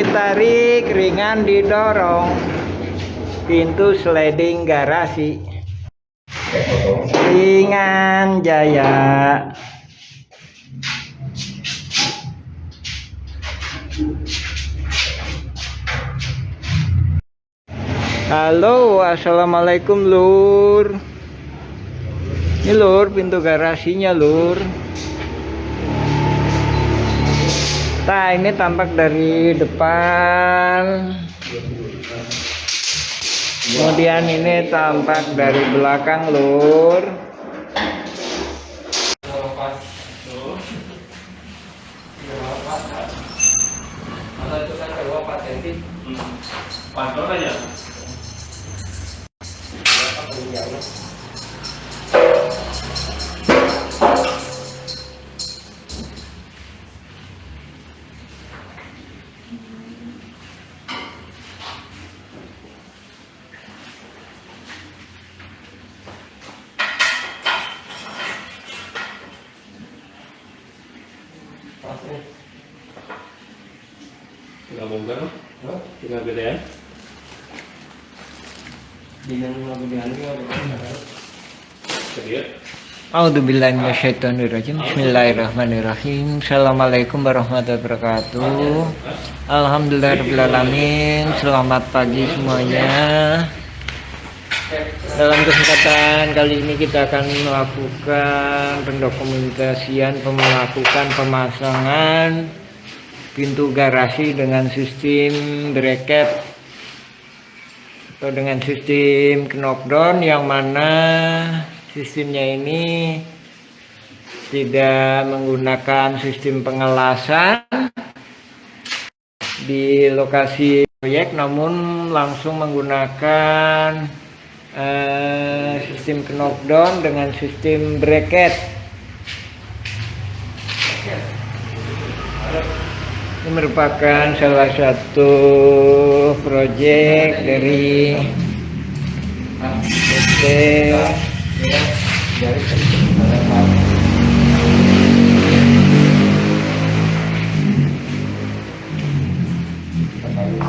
ditarik, ringan didorong. Pintu sliding garasi ringan jaya. Halo, assalamualaikum lur. Ini lur, pintu garasinya lur. Nah, ini tampak dari depan. Kemudian ini tampak dari belakang lur. Tinggal bongkar, tinggal gedean. Dinang gedean tinggal A'udzubillahi minasyaitonirrajim. Bismillahirrahmanirrahim. Assalamualaikum warahmatullahi wabarakatuh. Alhamdulillahirrahmanirrahim. Selamat pagi semuanya. Dalam kesempatan kali ini kita akan melakukan pendokumentasian, melakukan pemasangan pintu garasi dengan sistem bracket atau dengan sistem knockdown, yang mana sistemnya ini tidak menggunakan sistem pengelasan di lokasi proyek, namun langsung menggunakan sistem knockdown dengan sistem bracket. Ini merupakan salah satu proyek dari PT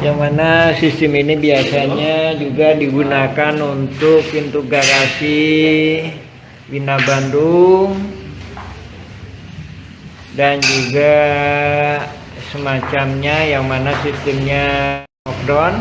yang mana sistem ini biasanya juga digunakan untuk pintu garasi Bina Bandung dan juga semacamnya, yang mana sistemnya knockdown.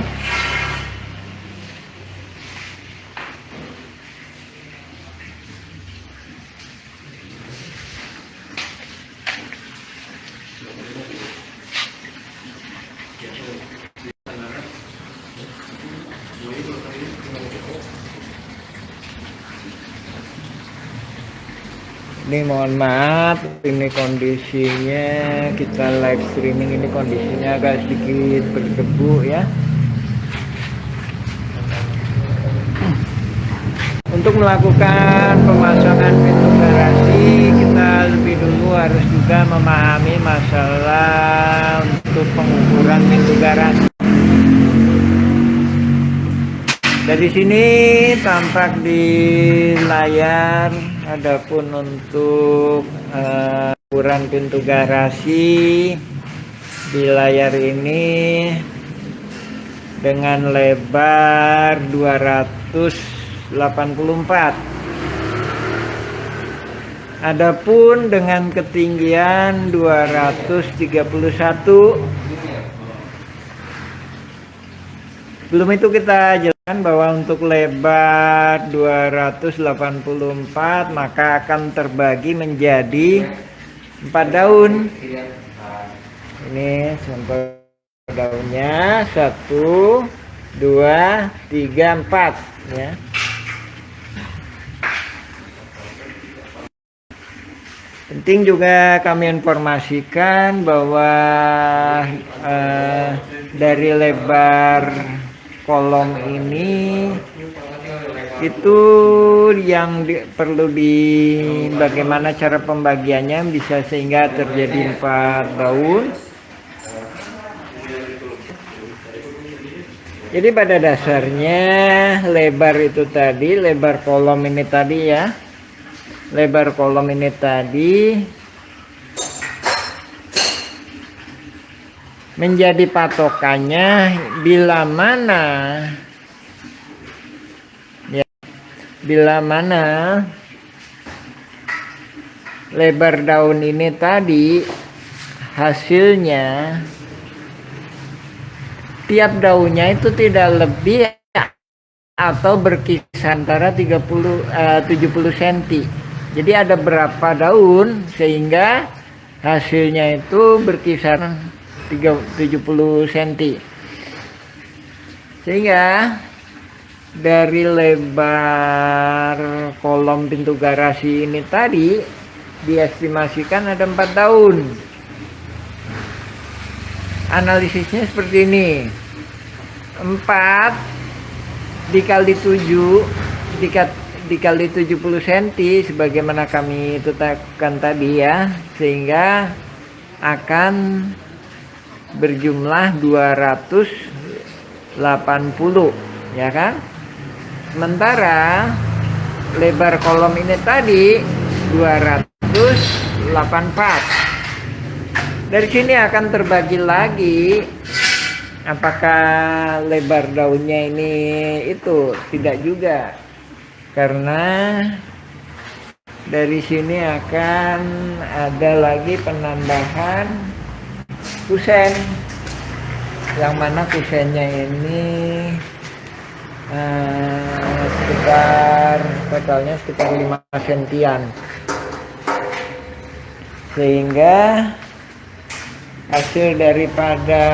Ini mohon maaf, ini kondisinya kita live streaming, ini kondisinya agak sedikit berdebu ya. Untuk melakukan pemasangan pintu garasi, kita lebih dulu harus juga memahami masalah untuk pengukuran pintu garasi. Dari sini tampak di layar. Adapun untuk ukuran pintu garasi di layar ini dengan lebar 284. Adapun dengan ketinggian 231. Belum itu kita jelaskan bahwa untuk lebar 284 maka akan terbagi menjadi 4 daun. Ini sampel daunnya 1, 2, 3, 4 ya. Penting juga kami informasikan bahwa dari lebar kolom ini itu yang perlu bagaimana cara pembagiannya bisa sehingga terjadi 4 daun. Jadi pada dasarnya lebar itu tadi, lebar kolom ini tadi ya, lebar kolom ini tadi menjadi patokannya bila mana lebar daun ini tadi hasilnya tiap daunnya itu tidak lebih atau berkisar antara 70 cm. Jadi ada berapa daun sehingga hasilnya itu berkisar 70 cm. Sehingga dari lebar kolom pintu garasi ini tadi diestimasikan ada 4 daun. Analisisnya seperti ini. 4 dikali 7 dikali 70 cm sebagaimana kami tetapkan tadi ya, sehingga akan berjumlah 280 ya kan. Sementara lebar kolom ini tadi 284. Dari sini akan terbagi lagi apakah lebar daunnya ini itu tidak juga, karena dari sini akan ada lagi penambahan kusen, yang mana kusennya ini totalnya sekitar 5 sentian, sehingga hasil daripada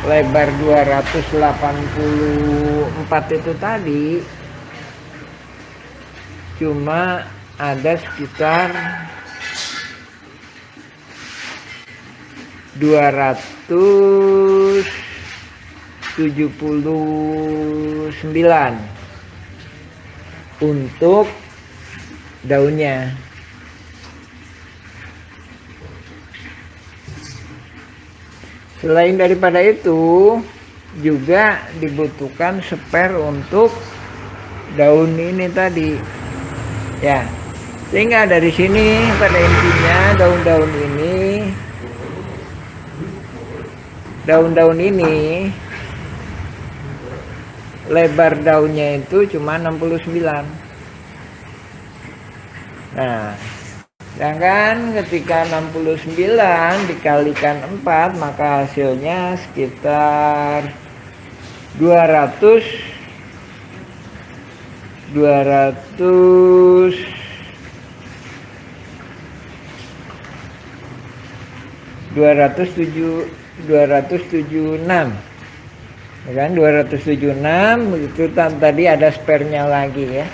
lebar 284 itu tadi cuma ada sekitar 279 untuk daunnya. Selain daripada itu juga dibutuhkan spare untuk daun ini tadi ya, sehingga dari sini pada intinya daun-daun ini lebar daunnya itu cuma 69. Nah, sedangkan ketika 69 dikalikan 4 maka hasilnya sekitar 276 ya kan, 276 itu tadi ada spare-nya lagi ya.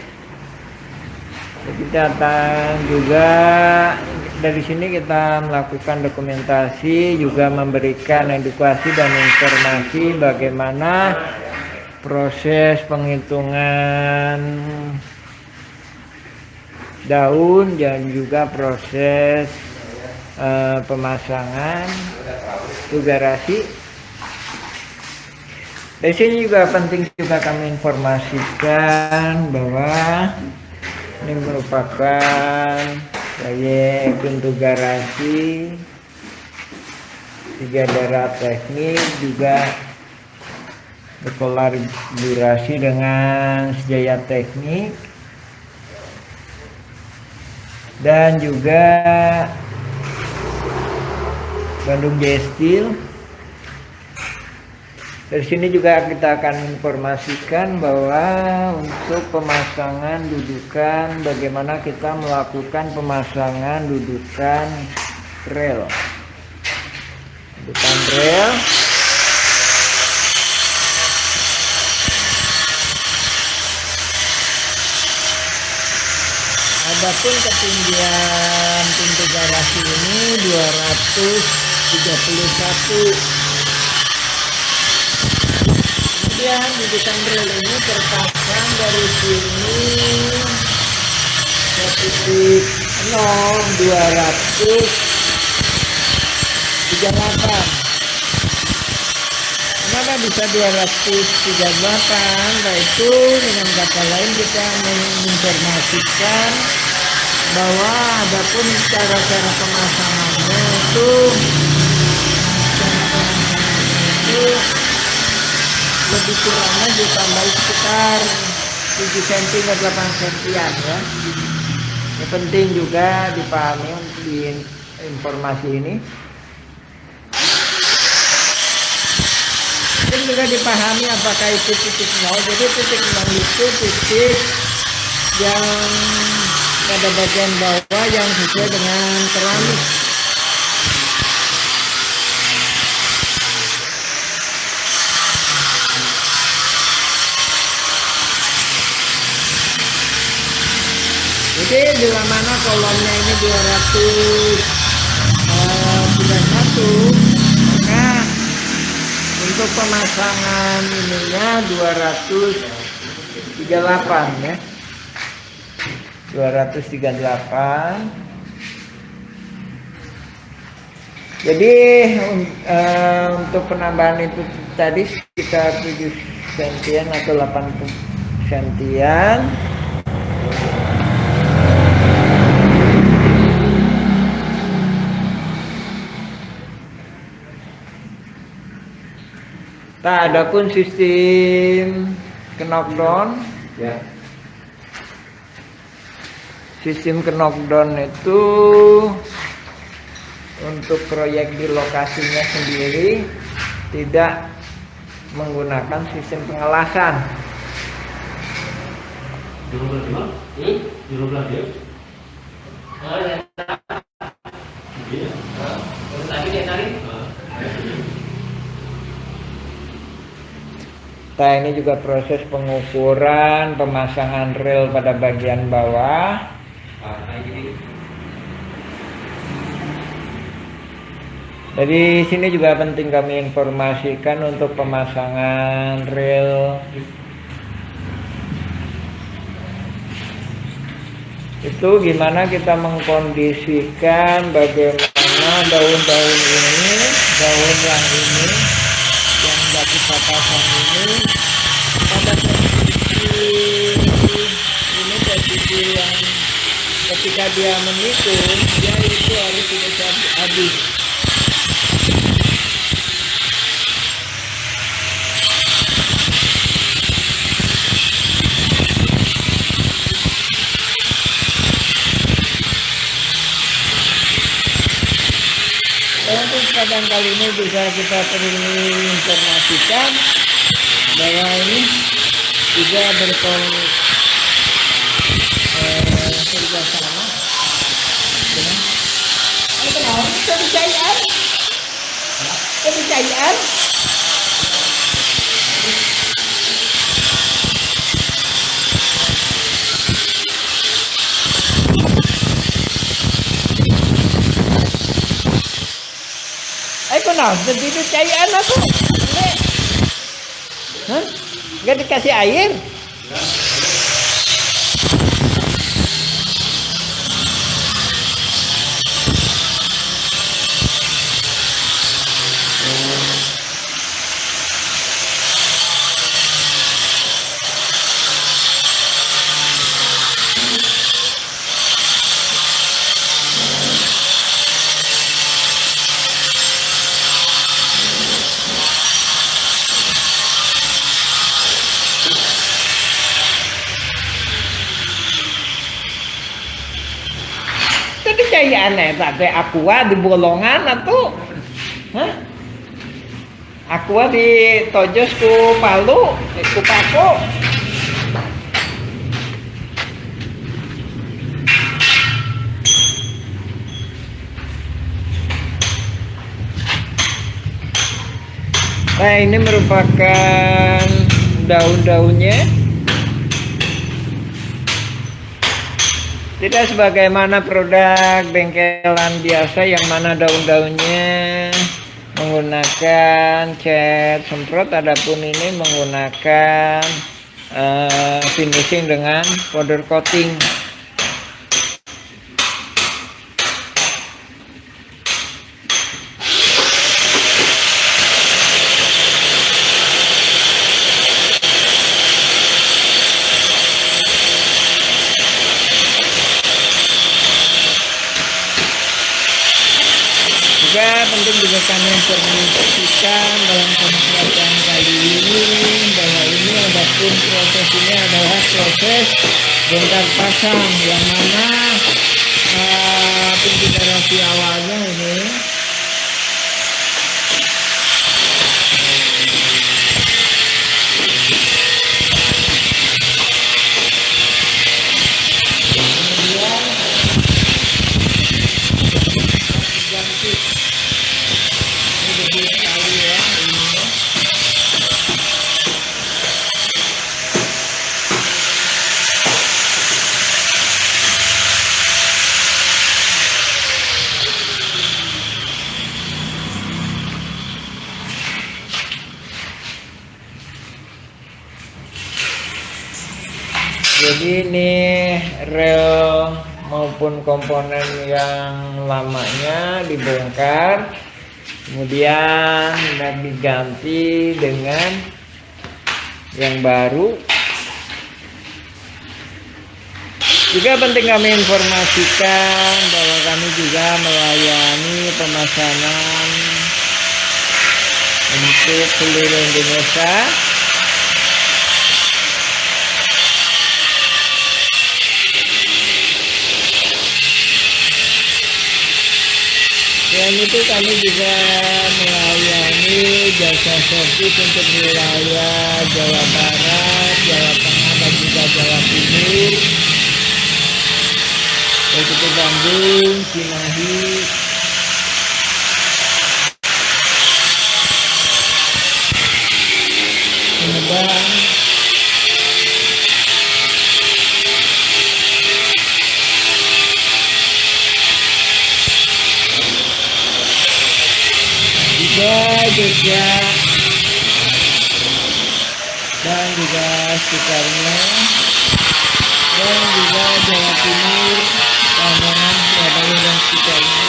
Kita akan juga dari sini kita melakukan dokumentasi, juga memberikan edukasi dan informasi bagaimana proses penghitungan daun dan juga proses pemasangan pintu garasi. Dari sini juga penting juga kami informasikan bahwa ini merupakan proyek pintu garasi 3 daerah teknik, juga berkolaborasi dengan Sejaya Teknik dan juga Bandung Jaya Steel. Dari sini juga kita akan informasikan bahwa untuk pemasangan dudukan, bagaimana kita melakukan pemasangan dudukan rel. Dudukan rel. Adapun ketinggian pintu garasi ini 231. Kemudian dudukan rel ini terpasang dari sini ke titik 238. Kenapa bisa 238? Yaitu dengan kata lain kita menginformasikan bahwa adapun cara-cara pemasangannya itu itu lebih kurangnya ditambah sekitar 7 cm ke 8 cm ya. Ini penting juga dipahami di informasi ini. Dan juga dipahami apakah itu titik nol. Jadi titik nol itu titik yang pada bagian bawah yang sesuai dengan keramik. Jadi bila mana kolomnya ini 231, maka untuk pemasangan ininya 238 ya. 238. Jadi untuk penambahan itu tadi sekitar 7 sentian atau 80 sentian. Nah, adapun sistem knockdown Ya. sistem knockdown itu untuk proyek di lokasinya sendiri tidak menggunakan sistem pengelasan. Juru belah Juru belah dia. Iya. Tadi dia tarik. Nah, ini juga proses pengukuran pemasangan rel pada bagian bawah. Jadi sini juga penting kami informasikan untuk pemasangan rel itu gimana kita mengkondisikan bagaimana daun-daun ini, daun yang ini, yang batu papasan ini pada posisi ini, posisi yang ketika dia menikung dia itu harus sudah habis. Untuk kadang kali ini bisa kita perlu informasikan bahwa ini juga kerjasama dengan kepercayaan. Jadi kepercayaan aku. Hah? Gak dikasih air? Kepercayaan tadi aqua di bolongan atau aqua di tojos ku Palu ku Pako. Nah, ini merupakan daun-daunnya. Tidak sebagaimana produk bengkelan biasa yang mana daun-daunnya menggunakan cat semprot, adapun ini menggunakan finishing dengan powder coating. Juga penting juga kami informasikan dalam kesempatan kali ini bahwa ini adapun proses ini adalah proses bongkar pasang yang mana konfigurasi awalnya ini ganti ini lebih sekali ya ini. Jadi ini rel maupun komponen yang lamanya dibongkar, kemudian diganti dengan yang baru. Juga penting kami informasikan bahwa kami juga melayani pemesanan untuk seluruh Indonesia. Selain itu kami juga melayani jasa servis untuk wilayah Jawa Barat, Jawa Tengah, dan juga Jawa Timur, baik itu Bandung, Cimahi, Sumedang, Jogja, dan juga sekitarnya, dan juga Jawa Timur, Lamongan, Surabaya, dan sekitarnya.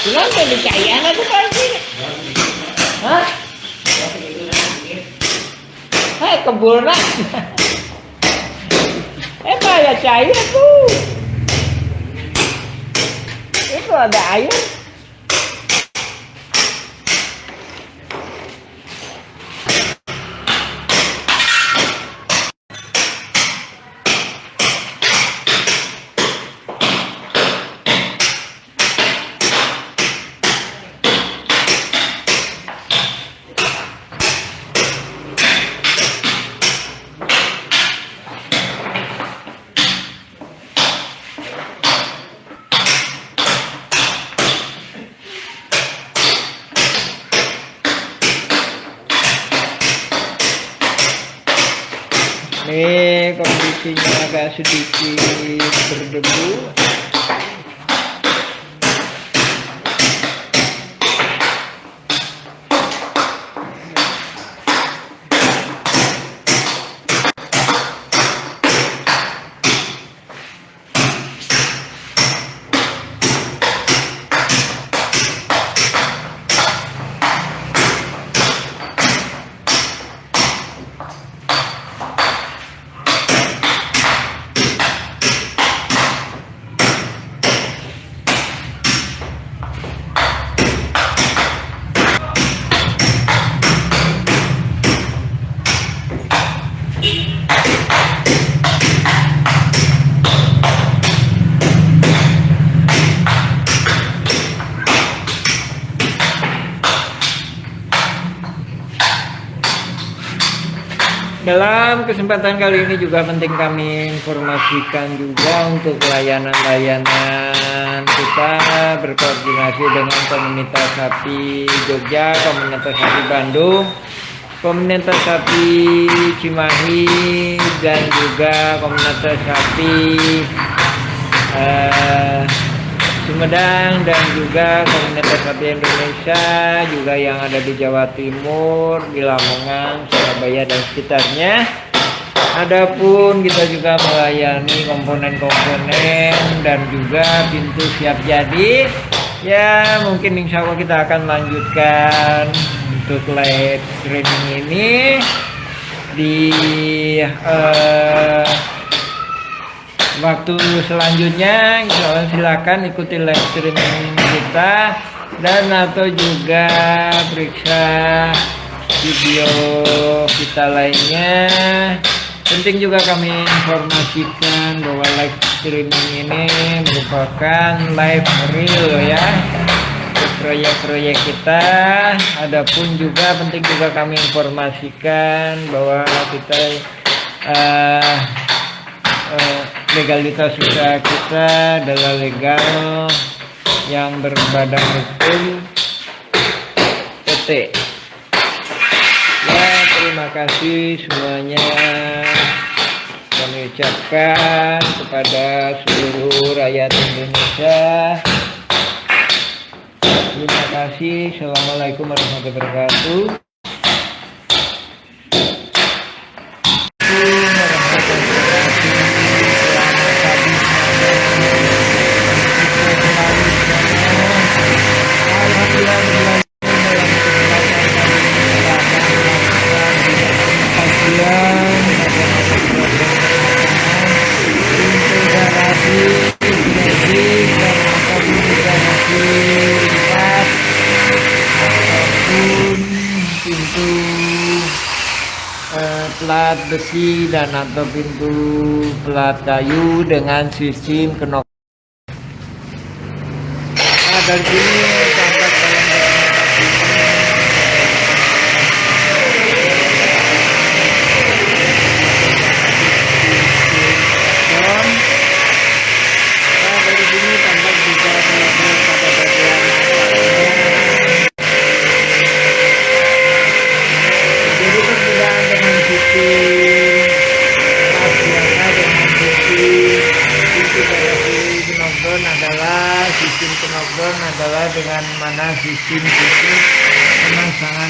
Kenapa dicairan aku pasti? Hah? Hai kebulna. Ya cair tuh. Itu ada air. Ini kondisinya agak sedikit berdebu. Dalam kesempatan kali ini juga penting kami informasikan juga untuk layanan-layanan kita berkoordinasi dengan komunitas sapi Jogja, komunitas sapi Bandung, komunitas sapi Cimahi, dan juga komunitas sapi Sumedang, dan juga komunitas sapi Indonesia juga yang ada di Jawa Timur, di Lamongan, Surabaya dan sekitarnya. Adapun kita juga melayani komponen-komponen dan juga pintu siap jadi. Ya mungkin insya Allah kita akan lanjutkan untuk live streaming ini di waktu selanjutnya. Silakan ikuti live streaming kita dan atau juga periksa video kita lainnya. Penting juga kami informasikan bahwa live streaming ini merupakan live real ya, proyek-proyek kita. Adapun juga penting juga kami informasikan bahwa kita legalitas usaha kita adalah legal yang berbadan hukum PT. Ya, terima kasih semuanya kami ucapkan kepada seluruh rakyat Indonesia. Terima kasih. Assalamualaikum warahmatullahi wabarakatuh. Plat besi dan atau pintu plat kayu dengan sistem kenop. Nah, dari sini tampak adalah dengan mana sistem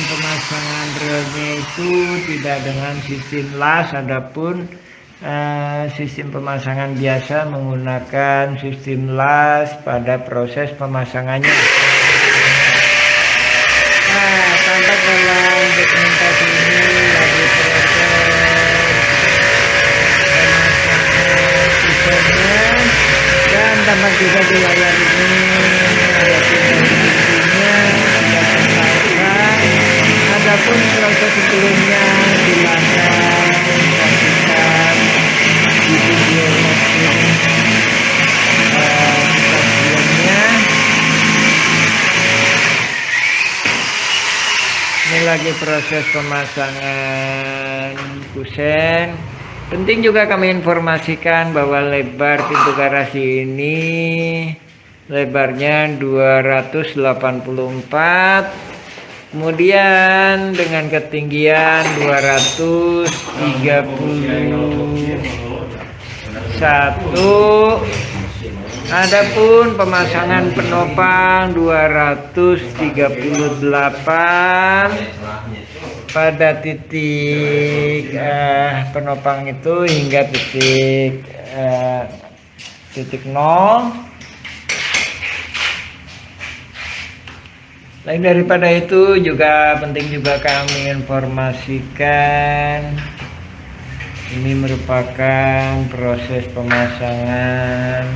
pemasangan relnya itu tidak dengan sistem las. Adapun sistem pemasangan biasa menggunakan sistem las pada proses pemasangannya. Nah, tampak dalam dokumentasi ini lagi proses pemasangan dan tampak juga di layar ini ada pintunya, ada pemasangan. Adapun proses sebelumnya silakan saksikan di video maupun sebelumnya. Ini lagi proses pemasangan kusen. Penting juga kami informasikan bahwa lebar pintu garasi ini lebarnya 284, kemudian dengan ketinggian 231. Adapun pemasangan penopang 238 pada titik penopang itu hingga titik 0. Lain daripada itu juga penting juga kami informasikan ini merupakan proses pemasangan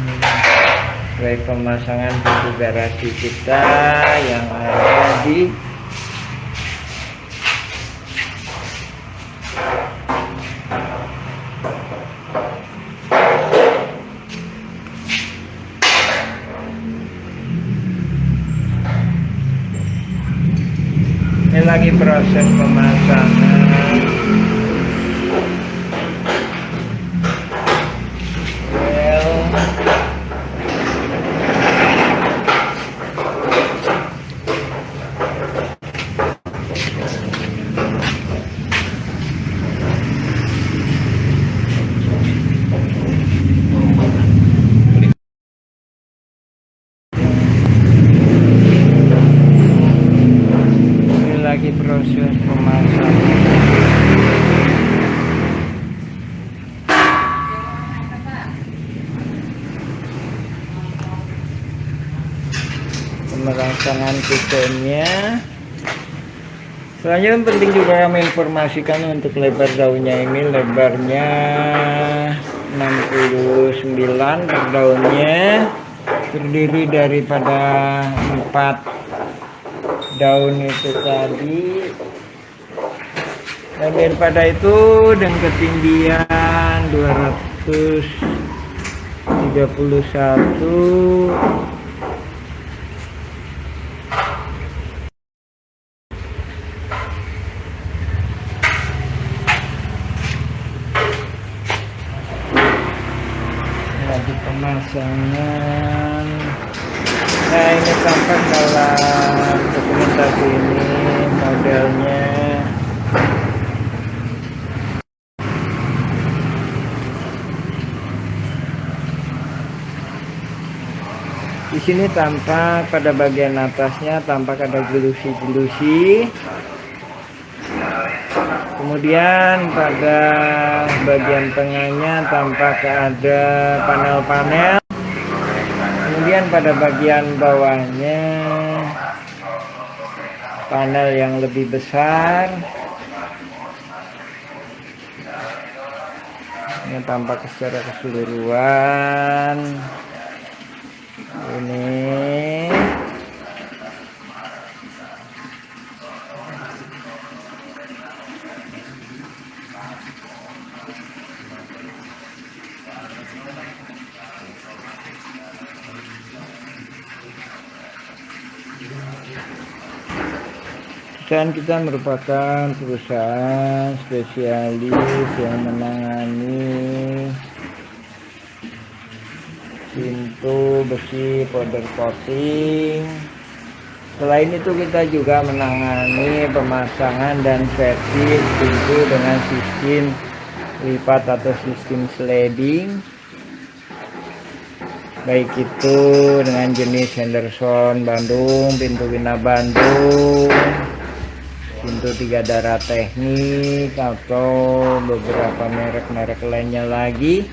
proyek pemasangan pintu garasi kita yang ada di lagi proses pemasangan pemasangan kusennya. Selanjutnya penting juga kami informasikan untuk lebar daunnya ini, lebarnya 69 per daunnya, terdiri daripada 4 daun itu tadi. Dan daripada itu dengan ketinggian 231 lagi pemasangan. Nah, ini tampak dalam dokumentasi ini modelnya. Di sini tampak pada bagian atasnya tampak ada gelusi-gelusi. Kemudian pada bagian tengahnya tampak ada panel-panel. Kemudian pada bagian bawahnya panel yang lebih besar. Ini tampak secara keseluruhan. Ini perusahaan kita merupakan perusahaan spesialis yang menangani pintu besi powder coating. Selain itu kita juga menangani pemasangan dan servis pintu dengan sistem lipat atau sistem sliding, baik itu dengan jenis Henderson Bandung, pintu Wina Bandung, pintu 3 darah teknik, atau beberapa merek-merek lainnya lagi.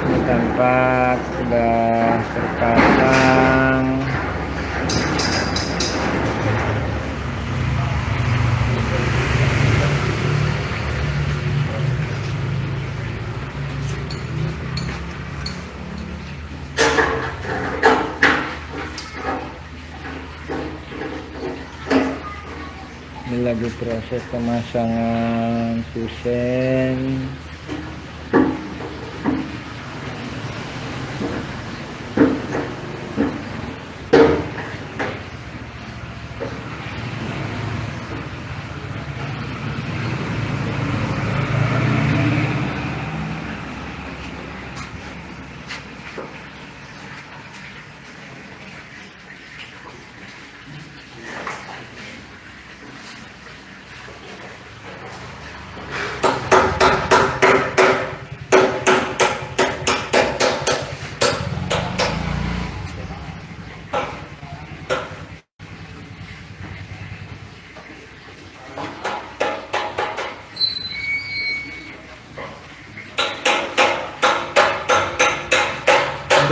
Ini tampak sudah terpasang. Ini lagi proses pemasangan kusen.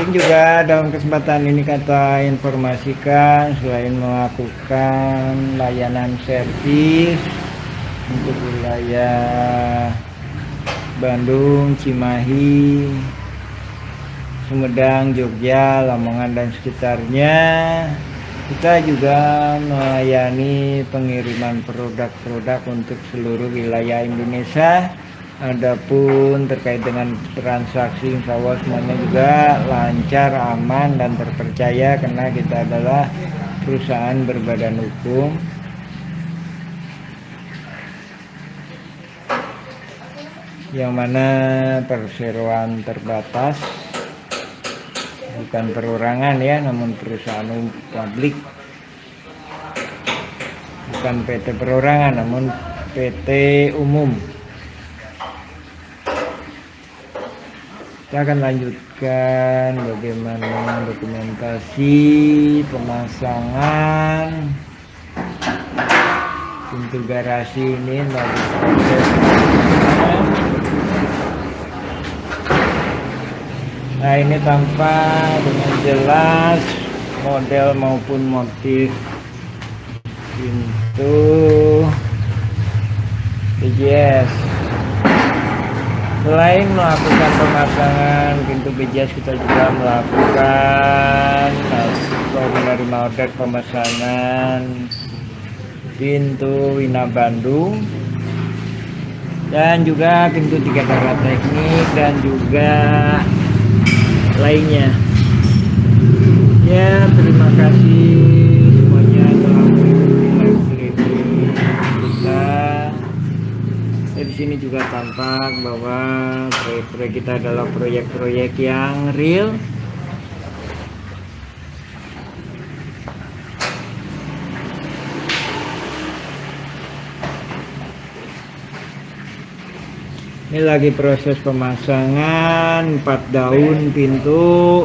Penting juga dalam kesempatan ini kata informasikan, selain melakukan layanan servis untuk wilayah Bandung, Cimahi, Sumedang, Jogja, Lamongan dan sekitarnya, kita juga melayani pengiriman produk-produk untuk seluruh wilayah Indonesia. Adapun terkait dengan transaksi, insya Allah semuanya juga lancar, aman, dan terpercaya karena kita adalah perusahaan berbadan hukum. Yang mana perseroan terbatas, bukan perorangan ya, namun perusahaan publik. Bukan PT perorangan, namun PT umum. Kita akan lanjutkan bagaimana dokumentasi pemasangan pintu garasi ini lagi proses. Nah, Nah, ini tampak dengan jelas model maupun motif pintu BJS. Selain melakukan pemasangan pintu BJS, kita juga melakukan atau menerima order pemesanan pintu Wina Bandung dan juga pintu 3 darah teknik dan juga lainnya. Ya, terima kasih semuanya telah mengikuti live streaming kita. Di sini juga tampak bahwa proyek-proyek kita adalah proyek-proyek yang real. Ini lagi proses pemasangan 4 daun pintu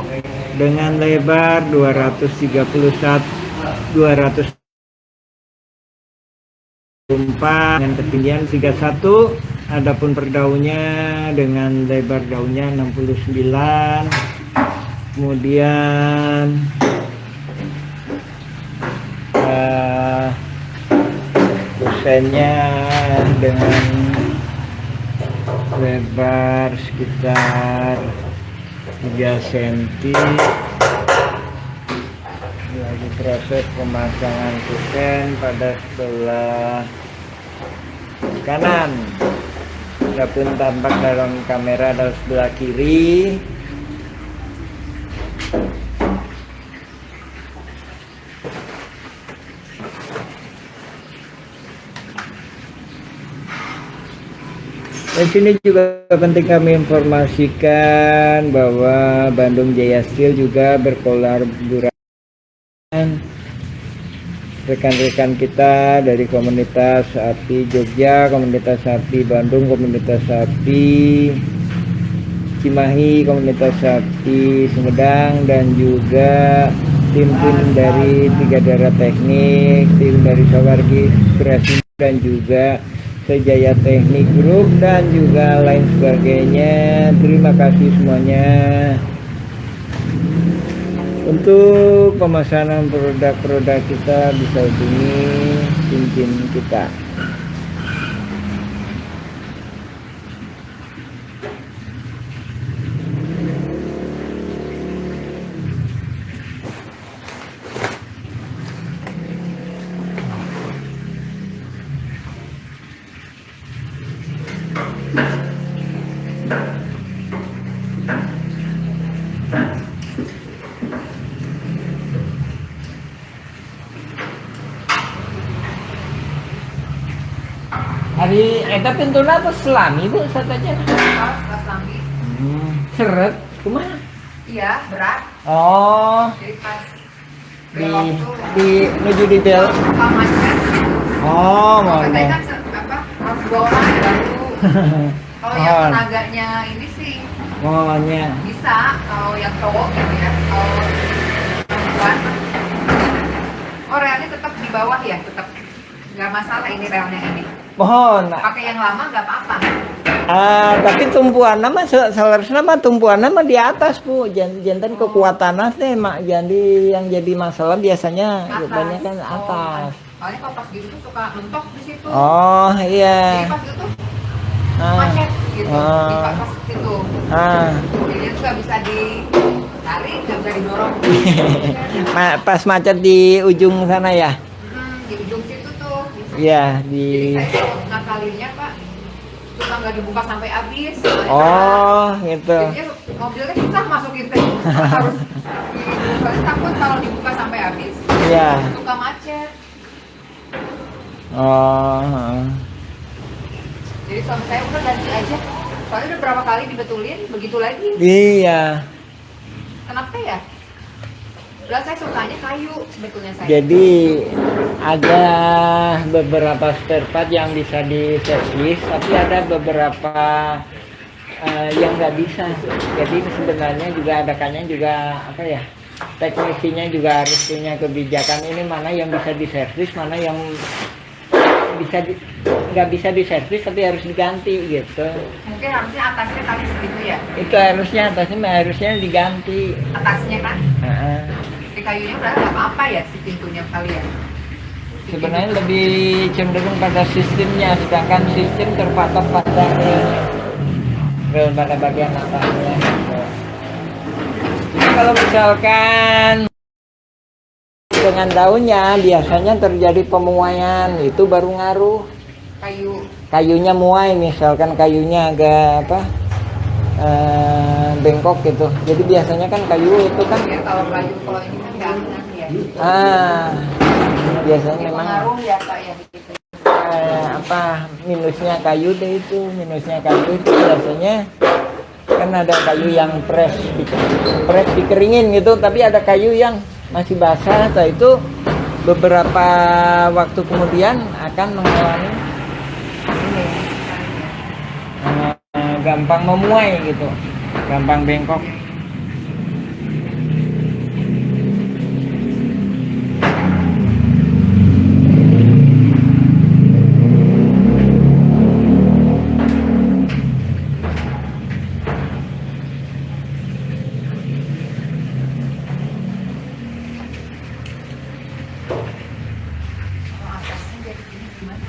dengan lebar 234 dengan ketinggian 31. Adapun per daunnya dengan lebar daunnya 69. Kemudian kusennya dengan lebar sekitar 3 cm. Lagi proses pemasangan kusen pada sebelah kanan. Adapun tampak dalam kamera adalah sebelah kiri. Di sini juga penting kami informasikan bahwa Bandung Jaya Steel juga berkolaborasi dengan rekan-rekan kita dari komunitas sapi Jogja, komunitas sapi Bandung, komunitas sapi Cimahi, komunitas sapi Sumedang, dan juga tim-tim dari 3 darah teknik, tim dari Sawargi Kreasi, dan juga Sejaya Teknik Group, dan juga lain sebagainya. Terima kasih semuanya. Untuk pemesanan produk-produk kita bisa hubungi tim kita. Hari eta pintuna apa selami Bu sataja? Selami. Seret kumaha? Iya, berat. Oh, Jadi pas di belok tuh di menuju di bel. suka macet. Oh, Kalau mohon. katanya kan apa harus bawa orang baru. Kalau yang Mohon. tenaganya ini sih Mohonnya. bisa. Kalau yang cowok gitu ya. Kalau perempuan, oh relnya tetap di bawah ya, tetap nggak masalah ini relnya ini. Mohon. Pakai yang lama nggak apa-apa. Tapi tumpuan nama seharusnya mah tumpuan nama di atas Bu. Jantan kekuatan teh mak jadi yang jadi masalah biasanya kebanyakan atas. Soalnya kalau pas gitu tuh suka mentok di situ. Oh iya. Jadi pas itu tuh Ah. macet gitu di pas situ. Jadi itu nggak bisa ditarik, nggak bisa didorong. Pas macet di ujung sana ya. Di ujung situ tuh. Iya Jadi di. saya kalau ngakalinnya Pak suka nggak dibuka sampai habis. Oh gitu. Jadinya mobilnya susah masukin teh. Harus soalnya takut kalau dibuka sampai habis. Iya. Suka macet. Oh. Jadi suami saya udah ganti aja. Soalnya udah berapa kali dibetulin, begitu lagi. Iya. Kenapa ya? Udah saya sukanya kayu sebetulnya saya. Jadi ada beberapa spare part yang bisa diservis, tapi ada beberapa yang nggak bisa. Jadi sebenarnya juga adakannya juga apa ya? Teknisinya juga harus punya kebijakan ini mana yang bisa diservis, mana yang nggak bisa diservis tapi harus diganti gitu. Mungkin harusnya atasnya kali segitu ya. Itu harusnya diganti. Atasnya kan. Heeh. Di kayunya udah nggak apa-apa ya si pintunya kali ya. Sebenarnya lebih cenderung pada sistemnya, sedangkan sistem terpatok pada rel pada bagian atasnya. Gitu. Jadi kalau misalkan dengan daunnya biasanya terjadi pemuaian, itu baru ngaruh. Kayunya muai, misalkan kayunya agak bengkok gitu. Jadi biasanya kan kayu itu kan Ya, kalau ini kan gangan ya. Biasanya Ini memang pengaruh ya Kak ya gitu. minusnya kayu deh itu. Minusnya kayu itu biasanya kan ada kayu yang press dikeringin gitu, tapi ada kayu yang masih basah, atau itu beberapa waktu kemudian akan mengalami ini gampang memuai gitu, gampang bengkok. Kalau atasnya jadi gini gimana?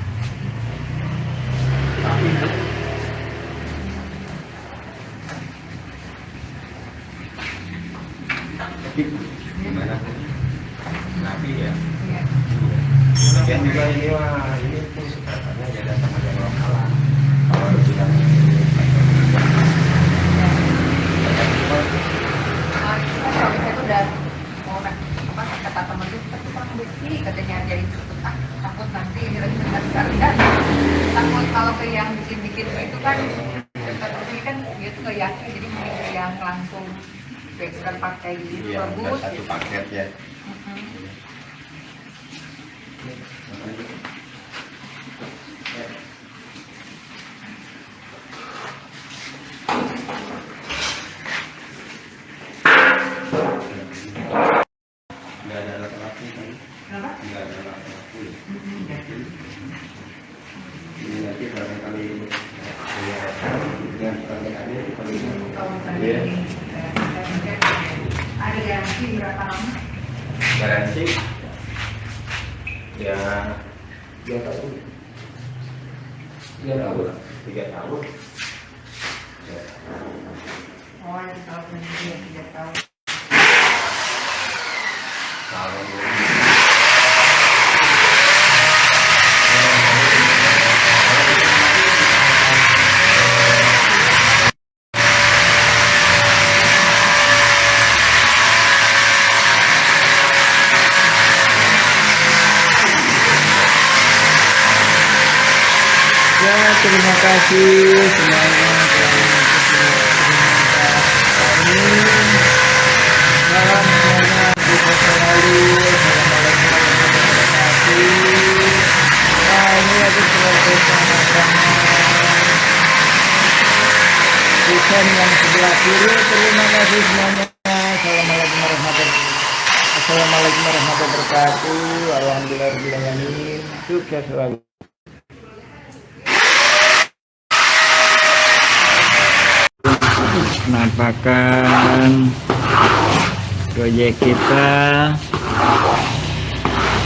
Gimana? Nabi ya. Iya. Dan juga ini pun katanya jadi sama yang lokalan. Kalau bilang Kalau saya tuh udah mau kata temen tuh kita kurang besi katanya jadi takut nanti ini lagi dengan sekali dan takut kalau ke yang bikin itu kan ini kan dia tuh nggak yakin, jadi mending yang langsung bebaskan pakai gitu iya, bagus satu gitu. paket ya. Nggak ada laki-laki kan? Kenapa? Nggak ada laki-laki. Ini nanti barangkali ya, dengan pertanyaan ini Kalau misalnya Iya. ini ada garansi berapa lama? garansi ya 2 tahun 3 tahun 3 tahun ya. Oh, yang kalau dia 3 tahun. Kalau Ya, terima kasih semuanya telah mengikuti kami. Salam semuanya, kita selalu. Assalamualaikum warahmatullahi wabarakatuh. Nah, ini lagi proses sama-sama desain yang sebelah kiri. Terima kasih semuanya. Assalamualaikum warahmatullahi wabarakatuh. Alhamdulillahirobbilalamin. Sukses selalu. Penampakan proyek kita.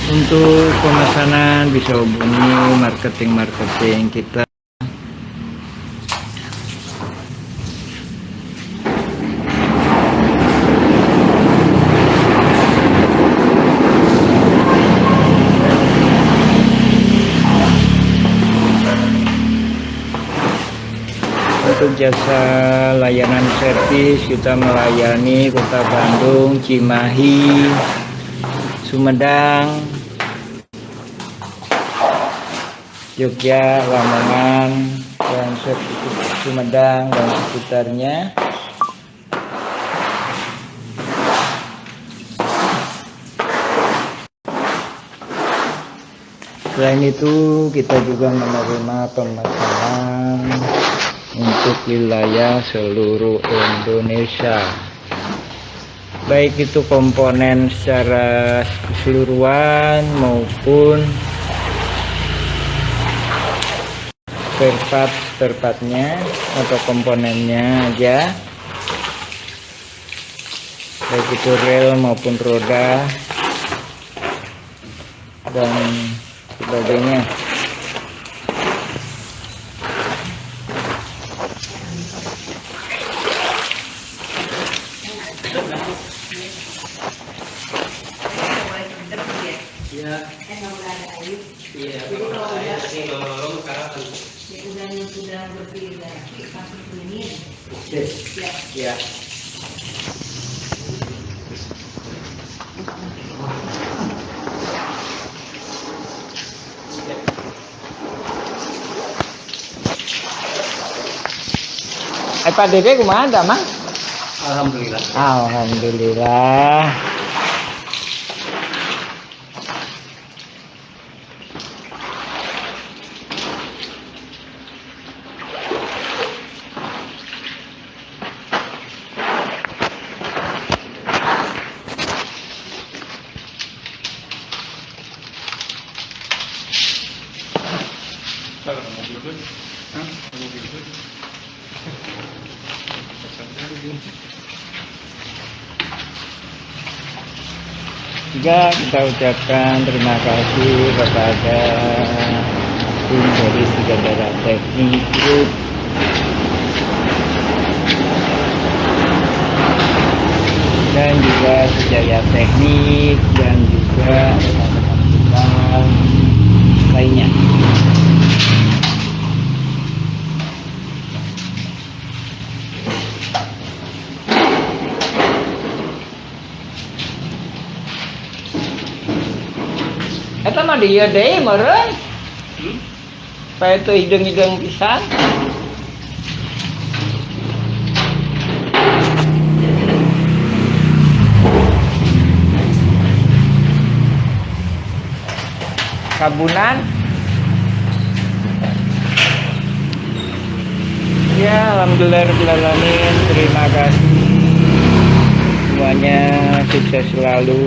Untuk pemesanan bisa hubungi marketing kita. Untuk jasa layanan servis, kita melayani Kota Bandung, Cimahi, Sumedang, Jogja, Lamongan, dan Sumedang dan sekitarnya. Selain itu, kita juga menerima pemesanan untuk wilayah seluruh Indonesia, baik itu komponen secara keseluruhan maupun spare partnya atau komponennya aja, baik itu rel maupun roda dan sebagainya. Iya. Iya. Kalau sekarang yang sudah berbeda langsung ini Ya. Pak Dede kumaha dah, Mang? alhamdulillah. Alhamdulillah. Juga kita ucapkan terima kasih kepada tim dari Sugandara Teknik Group dan juga Sejaya Teknik dan juga rekan-rekan lainnya. Eta mah dia deh meureun. Supaya itu hidung-hidung pisan. Kabunan. Ya, alhamdulillah rabbil alamin. Terima kasih semuanya, sukses selalu.